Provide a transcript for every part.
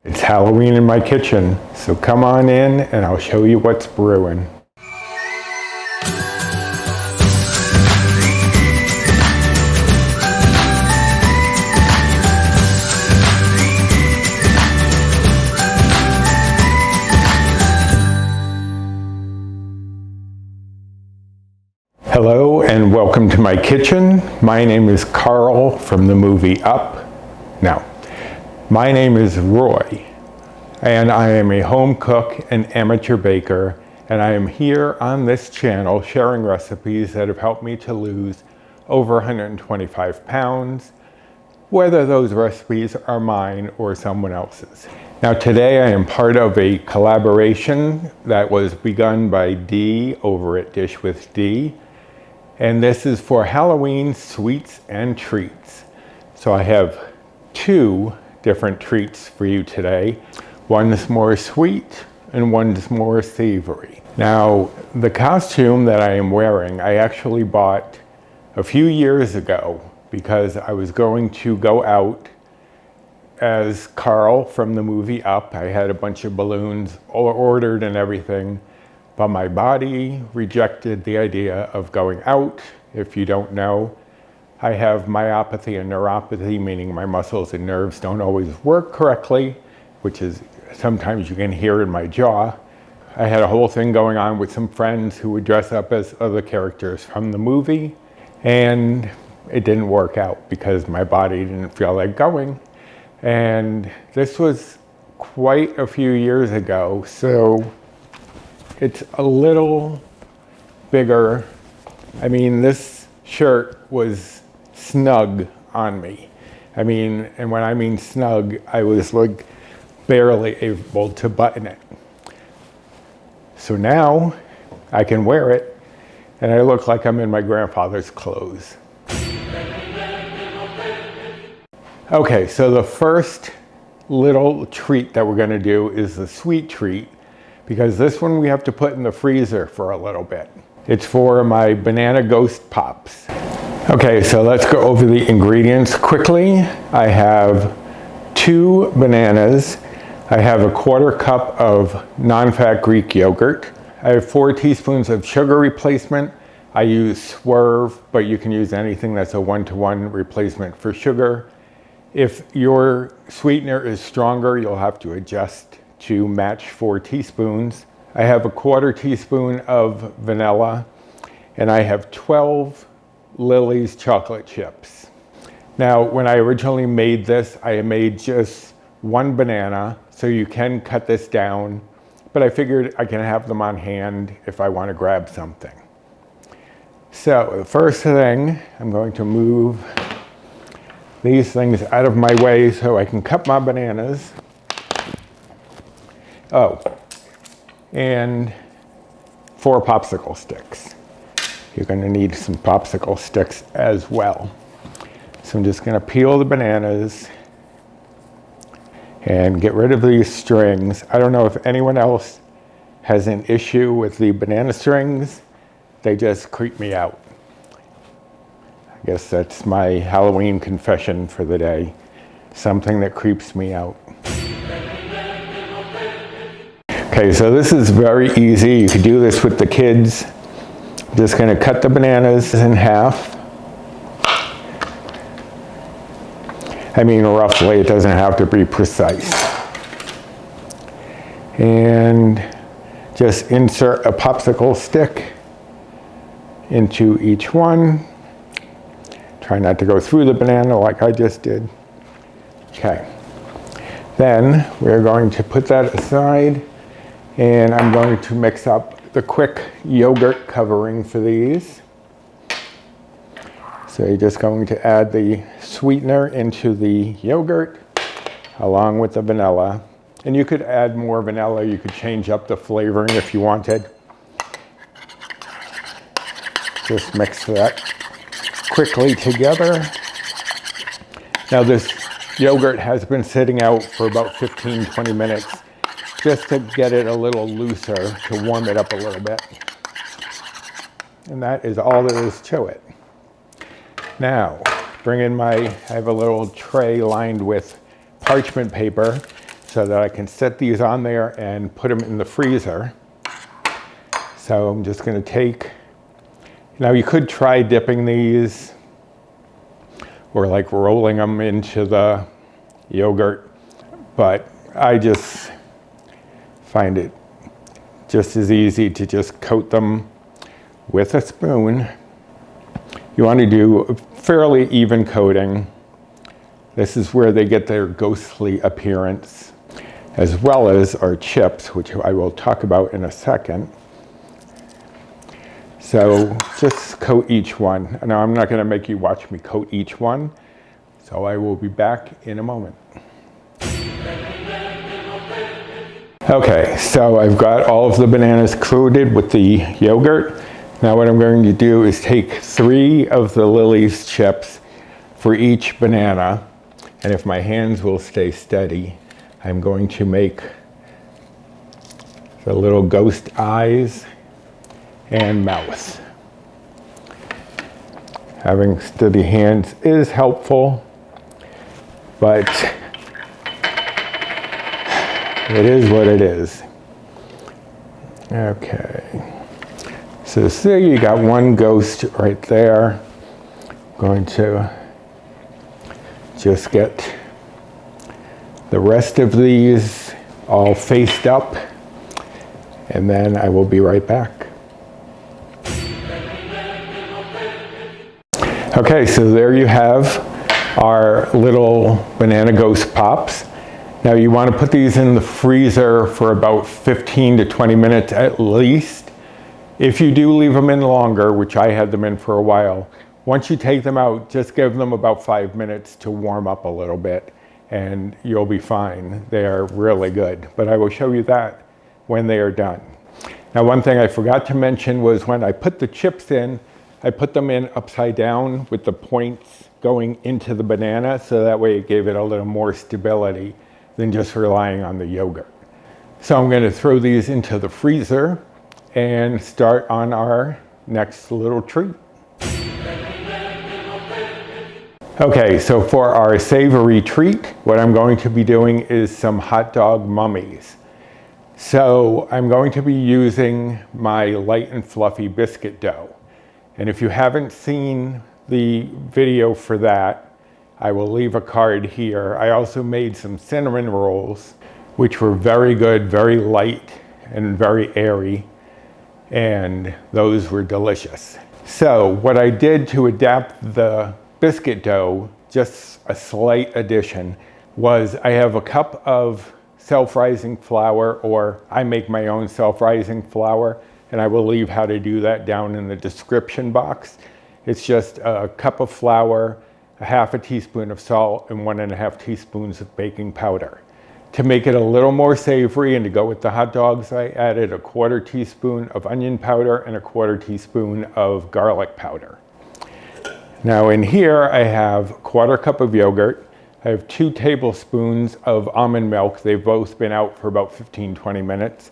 It's Halloween in my kitchen, so come on in and I'll show you what's brewing. Hello and welcome to my kitchen. My name is Carl from the movie Up. Now, my name is Roy, and I am a home cook and amateur baker, and I am here on this channel sharing recipes that have helped me to lose over 125 pounds, whether those recipes are mine or someone else's. Now today I am part of a collaboration that was begun by Dee over at Dish with Dee, and this is for Halloween sweets and treats. So I have two different treats for you today. One's more sweet and one's more savory. Now, the costume that I am wearing, I actually bought a few years ago because I was going to go out as Carl from the movie Up. I had a bunch of balloons all ordered and everything, but my body rejected the idea of going out. If you don't know, I have myopathy and neuropathy, meaning my muscles and nerves don't always work correctly, which is sometimes you can hear in my jaw. I had a whole thing going on with some friends who would dress up as other characters from the movie, and it didn't work out because my body didn't feel like going. And this was quite a few years ago, so it's a little bigger. I mean, this shirt was snug on me. I mean, and when I mean snug, I was like barely able to button it. So now I can wear it and I look like I'm in my grandfather's clothes. Okay, so the first little treat that we're gonna do is the sweet treat, because this one we have to put in the freezer for a little bit. It's for my banana ghost pops. Okay, so let's go over the ingredients quickly. I have 2 bananas. I have a 1/4 cup of non-fat Greek yogurt. I have 4 teaspoons of sugar replacement. I use Swerve, but you can use anything that's a 1-to-1 replacement for sugar. If your sweetener is stronger, you'll have to adjust to match 4 teaspoons. I have a 1/4 teaspoon of vanilla, and I have 12 Lily's chocolate chips. Now, when I originally made this, I made just 1 banana, so you can cut this down, but I figured I can have them on hand if I want to grab something. So the first thing, I'm going to move these things out of my way so I can cut my bananas. Oh, and 4 popsicle sticks. You're gonna need some popsicle sticks as well. So I'm just gonna peel the bananas and get rid of these strings. I don't know if anyone else has an issue with the banana strings. They just creep me out. I guess that's my Halloween confession for the day. Something that creeps me out. Okay, so this is very easy. You could do this with the kids. I'm just gonna cut the bananas in half. I mean, roughly, it doesn't have to be precise. And just insert a popsicle stick into each one. Try not to go through the banana like I just did. Okay. Then we're going to put that aside, and I'm going to mix up the quick yogurt covering for these. So you're just going to add the sweetener into the yogurt along with the vanilla. And you could add more vanilla. You could change up the flavoring if you wanted. Just mix that quickly together. Now this yogurt has been sitting out for about 15-20 minutes just to get it a little looser, to warm it up a little bit. And that is all there is to it. Now, bring in I have a little tray lined with parchment paper. so that I can set these on there and put them in the freezer. So I'm just going to take, now you could try dipping these or like rolling them into the yogurt, but I just find it just as easy to just coat them with a spoon. You want to do a fairly even coating. This is where they get their ghostly appearance, as well as our chips, which I will talk about in a second. So just coat each one. Now I'm not going to make you watch me coat each one, so I will be back in a moment. Okay, so I've got all of the bananas coated with the yogurt. Now what I'm going to do is take 3 of the Lily's chips for each banana, and if my hands will stay steady, I'm going to make the little ghost eyes and mouth. Having steady hands is helpful, but it is what it is. Okay. So see, you got one ghost right there. I'm going to just get the rest of these all faced up, and then I will be right back. Okay, so there you have our little banana ghost pops. Now you want to put these in the freezer for about 15 to 20 minutes at least. If you do leave them in longer, which I had them in for a while, once you take them out, just give them about 5 minutes to warm up a little bit and you'll be fine. They are really good, but I will show you that when they are done. Now one thing I forgot to mention was when I put the chips in, I put them in upside down with the points going into the banana, so that way it gave it a little more stability than just relying on the yogurt. So I'm going to throw these into the freezer and start on our next little treat. Okay, so for our savory treat, what I'm going to be doing is some hot dog mummies. So I'm going to be using my light and fluffy biscuit dough. And if you haven't seen the video for that, I will leave a card here. I also made some cinnamon rolls, which were very good, very light and very airy, and those were delicious. So what I did to adapt the biscuit dough, just a slight addition, was I have a cup of self-rising flour, or I make my own self-rising flour, and I will leave how to do that down in the description box. It's just a cup of flour, a half a teaspoon of salt, and 1.5 teaspoons of baking powder. To make it a little more savory and to go with the hot dogs, I added a 1/4 teaspoon of onion powder and a 1/4 teaspoon of garlic powder. Now in here I have a 1/4 cup of yogurt. I have 2 tablespoons of almond milk. They've both been out for about 15-20 minutes.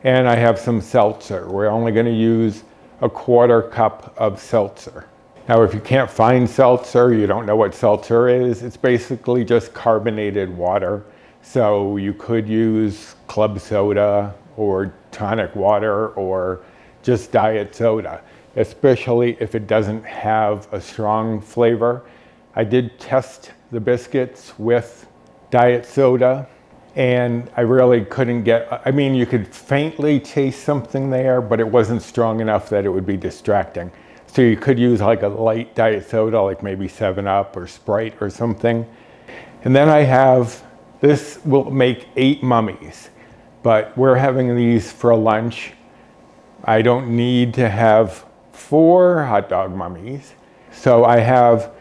And I have some seltzer. We're only going to use a 1/4 cup of seltzer. Now if you can't find seltzer, you don't know what seltzer is, it's basically just carbonated water. So you could use club soda or tonic water or just diet soda, especially if it doesn't have a strong flavor. I did test the biscuits with diet soda, and I really couldn't get, I mean, you could faintly taste something there, but it wasn't strong enough that it would be distracting. So you could use like a light diet soda, like maybe 7-Up or Sprite or something. And then I have, this will make 8 mummies, but we're having these for lunch. I don't need to have 4 hot dog mummies. So I have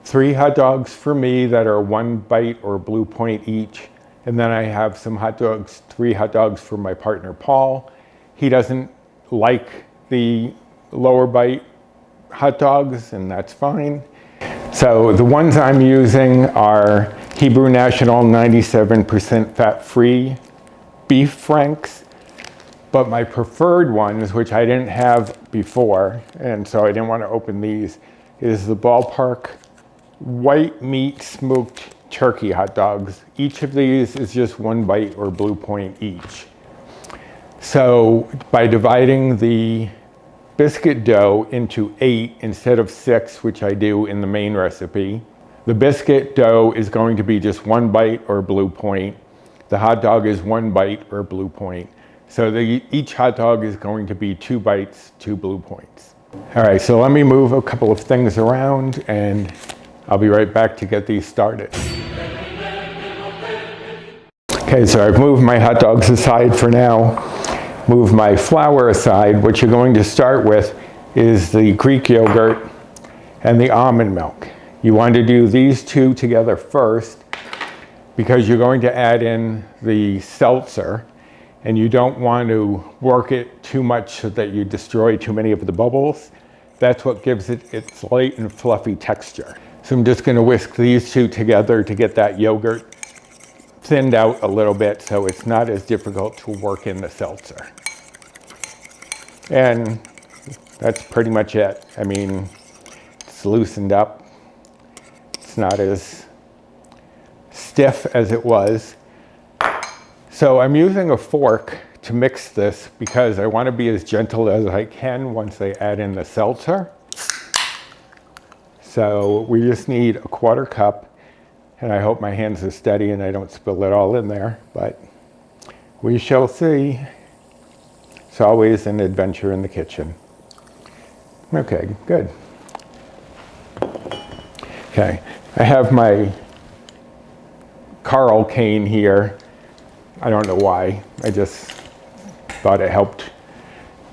3 hot dogs for me that are 1 bite or Blue Point each. And then I have some hot dogs, 3 hot dogs for my partner, Paul. He doesn't like the lower bite hot dogs, and that's fine. So the ones I'm using are Hebrew National 97% fat-free beef franks. But my preferred ones, which I didn't have before, and so I didn't want to open these, is the Ballpark white meat smoked turkey hot dogs. Each of these is just 1 bite or Blue Point each. So by dividing the biscuit dough into 8 instead of 6, which I do in the main recipe, the biscuit dough is going to be just 1 bite or Blue Point. The hot dog is 1 bite or Blue Point. So each hot dog is going to be 2 bites, 2 Blue Points. All right, so let me move a couple of things around and I'll be right back to get these started. Okay, so I've moved my hot dogs aside for now. Move my flour aside. What you're going to start with is the Greek yogurt and the almond milk. You want to do these two together first because you're going to add in the seltzer and you don't want to work it too much so that you destroy too many of the bubbles. That's what gives it its light and fluffy texture. So I'm just going to whisk these two together to get that yogurt thinned out a little bit so it's not as difficult to work in the seltzer. And that's pretty much it. I mean, it's loosened up. It's not as stiff as it was. So I'm using a fork to mix this because I want to be as gentle as I can once I add in the seltzer. So we just need a 1/4 cup, and I hope my hands are steady and I don't spill it all in there, but we shall see. It's always an adventure in the kitchen. Okay, good. Okay, I have my Kool cane here. I don't know why. I just thought it helped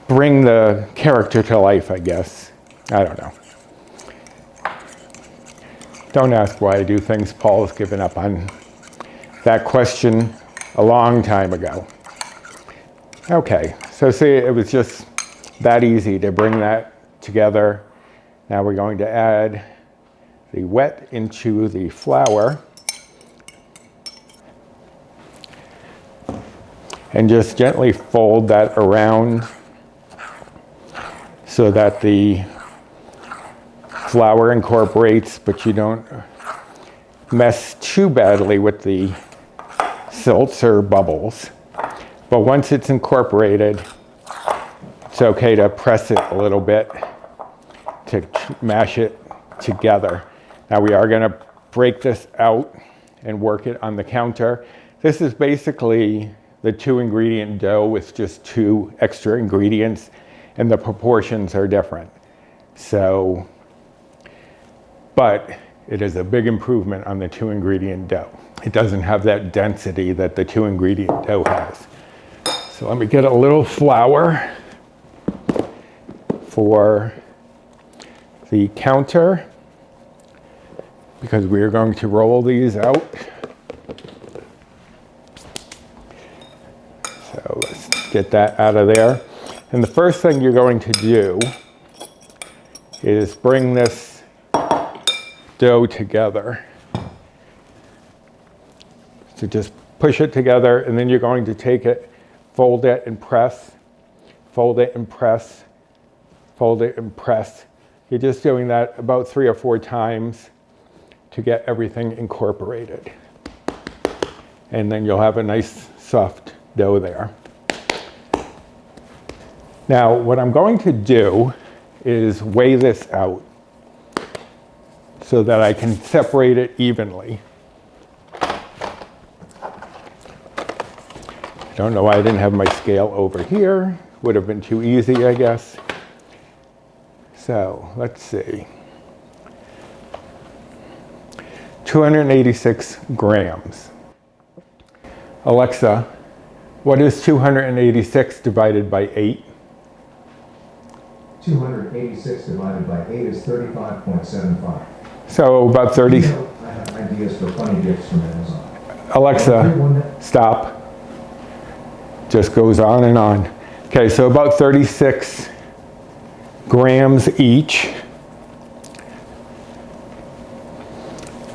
bring the character to life, I guess. I don't know. Don't ask why I do things. Paul's given up on that question a long time ago. Okay, so see, it was just that easy to bring that together. Now we're going to add the wet into the flour. And just gently fold that around so that the flour incorporates, but you don't mess too badly with the seltzer bubbles. But once it's incorporated, it's okay to press it a little bit to mash it together. Now we are going to break this out and work it on the counter. This is basically the 2-ingredient dough with just 2 extra ingredients, and the proportions are different. So, but it is a big improvement on the 2-ingredient dough. It doesn't have that density that the 2-ingredient dough has. So let me get a little flour for the counter because we are going to roll these out. So let's get that out of there. And the first thing you're going to do is bring this dough together. So just push it together, and then you're going to take it, fold it and press, fold it and press, fold it and press. You're just doing that about 3 or 4 times to get everything incorporated. And then you'll have a nice soft dough there. Now, what I'm going to do is weigh this out so that I can separate it evenly. I don't know why I didn't have my scale over here. Would have been too easy, I guess. So, let's see. 286 grams. Alexa, what is 286 divided by 8? 286 divided by 8 is 35.75. So about 30. I have ideas for funny gifts from Amazon. Alexa, stop. Just goes on and on. Okay, so about 36 grams each.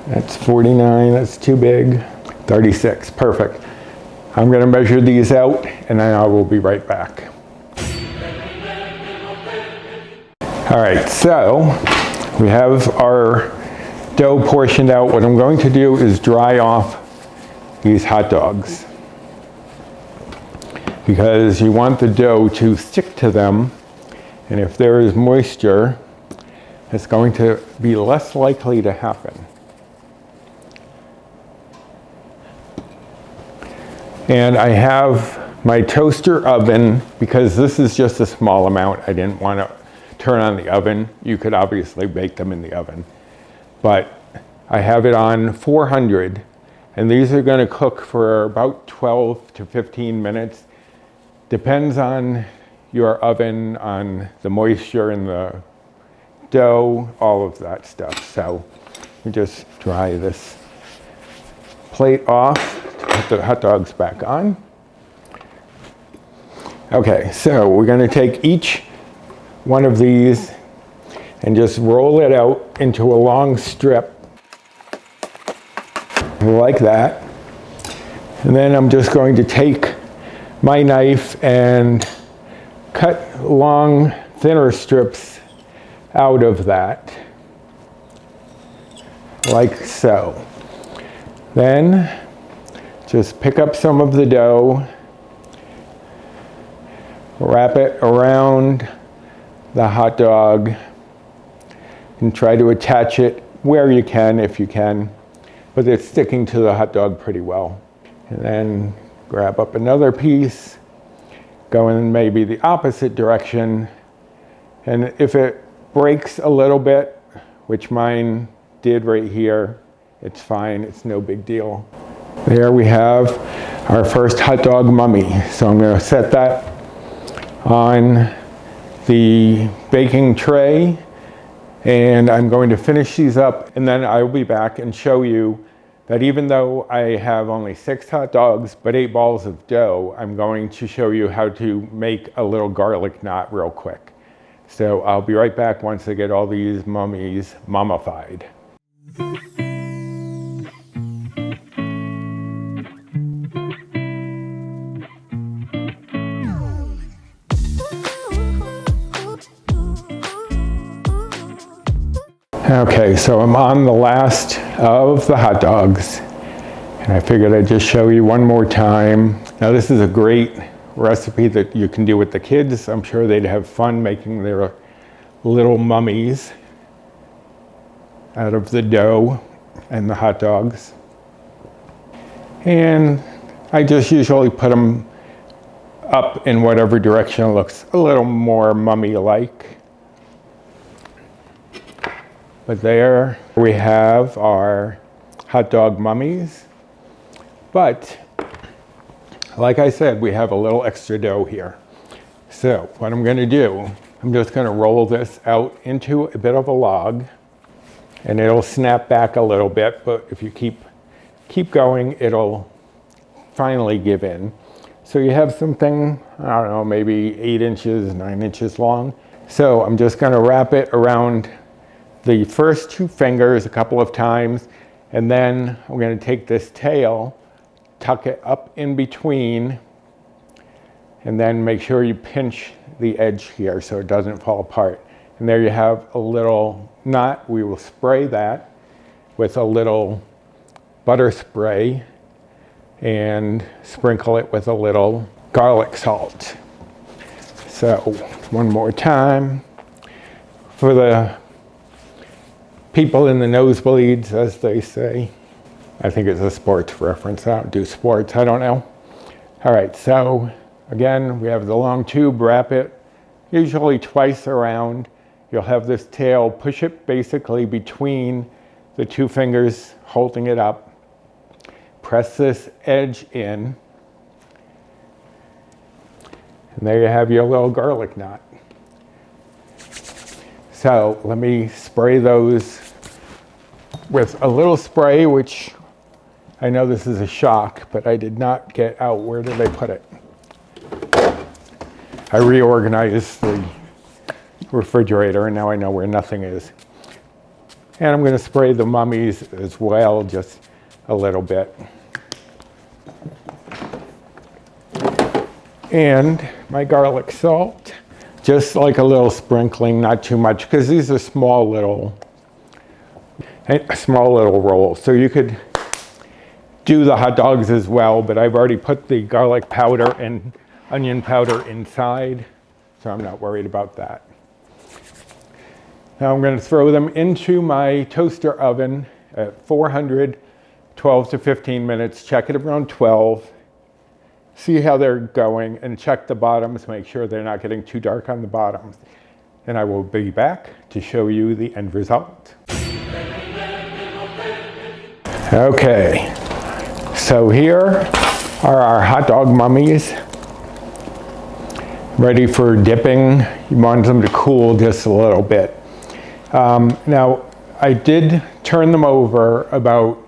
That's 49, that's too big. 36, perfect. I'm gonna measure these out and then I will be right back. All right, so we have our dough portioned out, what I'm going to do is dry off these hot dogs, because you want the dough to stick to them, and if there is moisture, it's going to be less likely to happen. And I have my toaster oven, because this is just a small amount. I didn't want to turn on the oven. You could obviously bake them in the oven, but I have it on 400, and these are going to cook for about 12 to 15 minutes. Depends on your oven, on the moisture in the dough, all of that stuff. So you just dry this plate off to put the hot dogs back on. Okay, so we're going to take each one of these and just roll it out into a long strip like that. And then I'm just going to take my knife and cut long, thinner strips out of that, like so. Then just pick up some of the dough, wrap it around the hot dog, and try to attach it where you can, if you can, but it's sticking to the hot dog pretty well. And then grab up another piece, go in maybe the opposite direction, and if it breaks a little bit, which mine did right here, it's fine, it's no big deal. There we have our first hot dog mummy. So I'm going to set that on the baking tray, and I'm going to finish these up, and then I will be back and show you that even though I have only 6 hot dogs but 8 balls of dough, I'm going to show you how to make a little garlic knot real quick. So I'll be right back once I get all these mummies mummified. Okay, so I'm on the last of the hot dogs, and I figured I'd just show you one more time. Now this is a great recipe that you can do with the kids. I'm sure they'd have fun making their little mummies out of the dough and the hot dogs. And I just usually put them up in whatever direction looks a little more mummy-like. But there we have our hot dog mummies. But like I said, we have a little extra dough here. So what I'm going to do, I'm just going to roll this out into a bit of a log, and it'll snap back a little bit, but if you keep going, it'll finally give in. So you have something, I don't know, maybe 8 inches, 9 inches long. So I'm just going to wrap it around the first 2 fingers a couple of times, and then I'm going to take this tail, tuck it up in between, and then make sure you pinch the edge here so it doesn't fall apart. And there you have a little knot. We will spray that with a little butter spray and sprinkle it with a little garlic salt. So one more time for the people in the nosebleeds, as they say. I think it's a sports reference. I don't do sports, I don't know. All right, so again, we have the long tube, wrap it usually twice around. You'll have this tail, push it basically between the 2 fingers holding it up. Press this edge in. And there you have your little garlic knot. So let me spray those with a little spray, which I know this is a shock, but I did not get out. Where did I put it? I reorganized the refrigerator, and now I know where nothing is. And I'm going to spray the mummies as well, just a little bit. And my garlic salt, just like a little sprinkling, not too much, because these are small little. a small little roll. So you could do the hot dogs as well, but I've already put the garlic powder and onion powder inside, so I'm not worried about that. Now I'm going to throw them into my toaster oven at 400, 12 to 15 minutes. Check it around 12. See how they're going and check the bottoms, make sure they're not getting too dark on the bottoms. And I will be back to show you the end result. Okay, so here are our hot dog mummies, ready for dipping. You want them to cool just a little bit. Now, I did turn them over about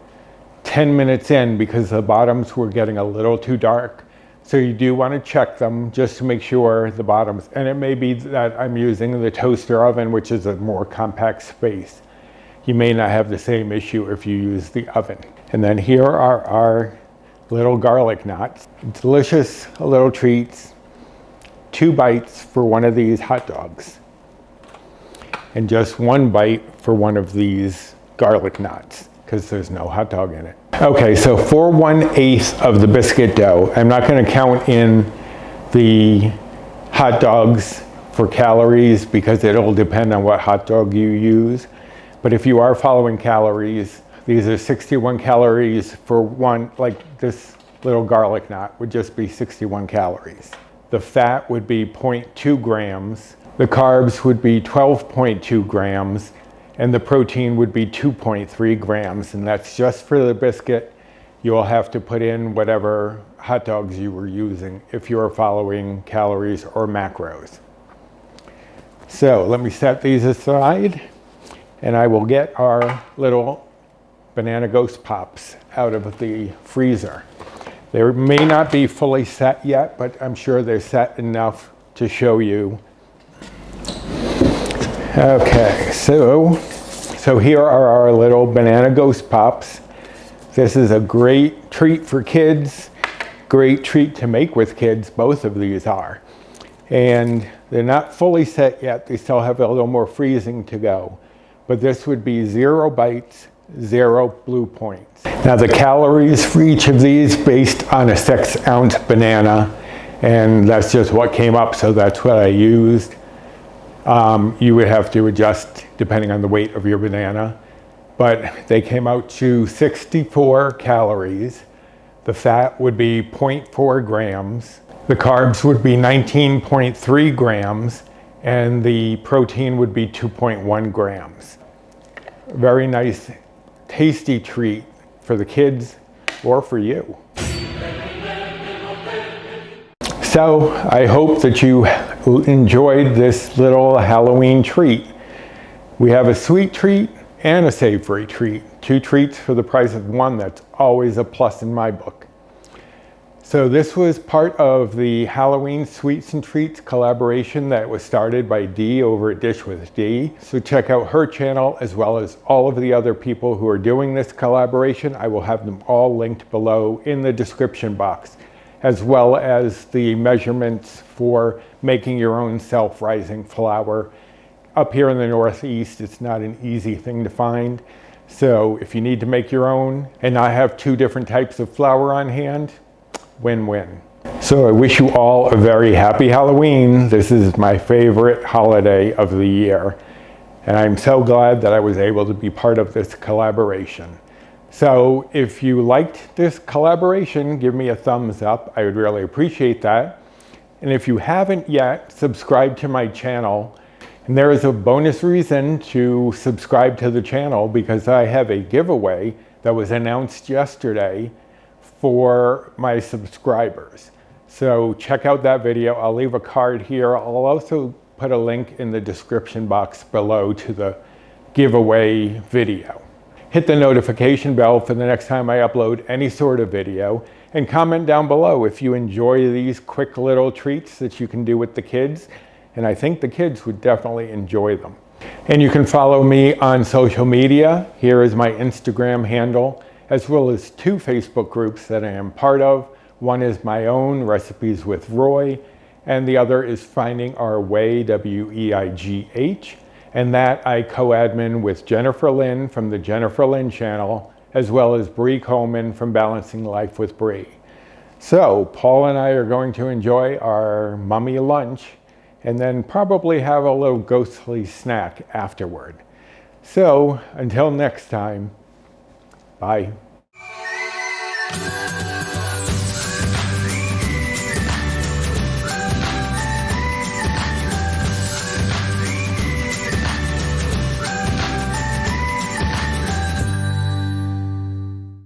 10 minutes in because the bottoms were getting a little too dark. So you do want to check them just to make sure the bottoms, and it may be that I'm using the toaster oven, which is a more compact space. You may not have the same issue if you use the oven. And then here are our little garlic knots. Delicious little treats. 2 bites for one of these hot dogs. And just 1 bite for one of these garlic knots, because there's no hot dog in it. Okay, so for 1/8 of the biscuit dough, I'm not going to count in the hot dogs for calories because it'll depend on what hot dog you use. But if you are following calories, these are 61 calories for one, like this little garlic knot would just be 61 calories. The fat would be 0.2 grams. The carbs would be 12.2 grams. And the protein would be 2.3 grams, and that's just for the biscuit. You will have to put in whatever hot dogs you were using if you are following calories or macros. So let me set these aside, and I will get our little banana ghost pops out of the freezer. They may not be fully set yet, but I'm sure they're set enough to show you. Okay, so here are our little banana ghost pops. This is a great treat for kids, great treat to make with kids, both of these are. And they're not fully set yet, they still have a little more freezing to go. But this would be 0 bites, 0 blue points. Now the calories for each of these based on a 6-ounce banana, and that's just what came up, so that's what I used. You would have to adjust depending on the weight of your banana, but they came out to 64 calories. The fat would be 0.4 grams. The carbs would be 19.3 grams, and the protein would be 2.1 grams. Very nice, tasty treat for the kids or for you. So I hope that you enjoyed this little Halloween treat. We have a sweet treat and a savory treat. 2 treats for the price of 1. That's always a plus in my book. So this was part of the Halloween Sweets and Treats collaboration that was started by Dee over at Dish with Dee. So check out her channel as well as all of the other people who are doing this collaboration. I will have them all linked below in the description box, as well as the measurements for making your own self-rising flour. Up here in the Northeast, it's not an easy thing to find. So if you need to make your own and not have 2 different types of flour on hand, win-win. So I wish you all a very happy Halloween. This is my favorite holiday of the year. And I'm so glad that I was able to be part of this collaboration. So if you liked this collaboration, give me a thumbs up. I would really appreciate that. And if you haven't yet, subscribe to my channel. And there is a bonus reason to subscribe to the channel because I have a giveaway that was announced yesterday for my subscribers. So check out that video. I'll leave a card here. I'll also put a link in the description box below to the giveaway video. Hit the notification bell for the next time I upload any sort of video, and comment down below if you enjoy these quick little treats that you can do with the kids, and I think the kids would definitely enjoy them. And you can follow me on social media. Here is my Instagram handle, as well as 2 Facebook groups that I am part of. One is my own, Recipes with Roy, and the other is Finding Our Way, WEIGH. and that I co-admin with Jennifer Lynn from the Jennifer Lynn channel, as well as Bree Coleman from Balancing Life with Bree. So Paul and I are going to enjoy our mummy lunch and then probably have a little ghostly snack afterward. So until next time, bye.